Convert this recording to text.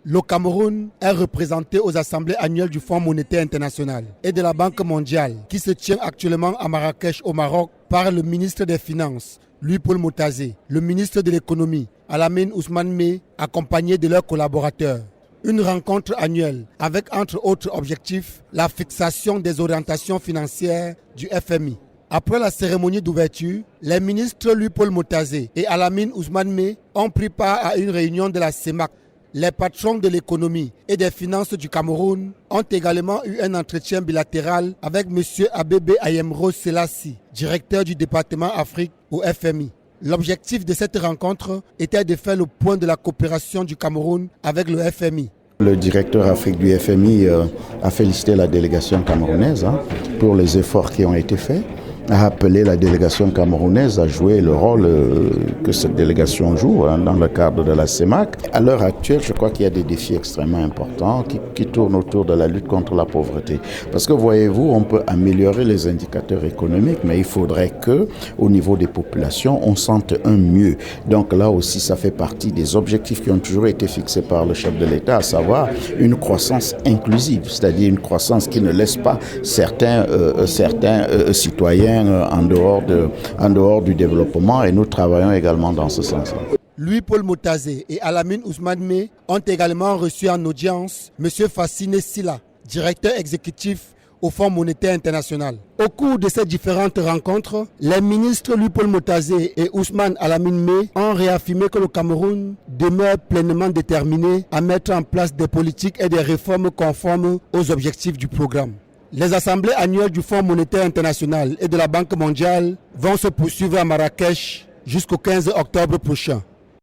Le Cameroun est représenté aux assemblées annuelles du Fonds monétaire international et de la Banque mondiale qui se tient actuellement à Marrakech au Maroc par le ministre des Finances, Louis-Paul Motazé, le ministre de l'Économie, Alamine Ousmane Meh, accompagné de leurs collaborateurs. Une rencontre annuelle avec entre autres objectifs la fixation des orientations financières du FMI. Après la cérémonie d'ouverture, les ministres Louis-Paul Motazé et Alamine Ousmane Meh ont pris part à une réunion de la CEMAC. Les patrons de l'économie et des finances du Cameroun ont également eu un entretien bilatéral avec M. Abebe Ayemro Selassie, directeur du département Afrique au FMI. L'objectif de cette rencontre était de faire le point de la coopération du Cameroun avec le FMI. Le directeur Afrique du FMI a félicité la délégation camerounaise pour les efforts qui ont été faits, a appelé la délégation camerounaise à jouer le rôle que cette délégation joue dans le cadre de la CEMAC. À l'heure actuelle, je crois qu'il y a des défis extrêmement importants qui tournent autour de la lutte contre la pauvreté. Parce que voyez-vous, on peut améliorer les indicateurs économiques, mais il faudrait que, au niveau des populations, on sente un mieux. Donc là aussi, ça fait partie des objectifs qui ont toujours été fixés par le chef de l'État, à savoir une croissance inclusive, c'est-à-dire une croissance qui ne laisse pas certains citoyens en dehors du développement, et nous travaillons également dans ce sens-là. Louis-Paul Motazé et Alamine Ousmane Meh ont également reçu en audience M. Fassine Silla, directeur exécutif au Fonds monétaire international. Au cours de ces différentes rencontres, les ministres Louis-Paul Motazé et Ousmane Alamine Meh ont réaffirmé que le Cameroun demeure pleinement déterminé à mettre en place des politiques et des réformes conformes aux objectifs du programme. Les assemblées annuelles du Fonds monétaire international et de la Banque mondiale vont se poursuivre à Marrakech jusqu'au 15 octobre prochain.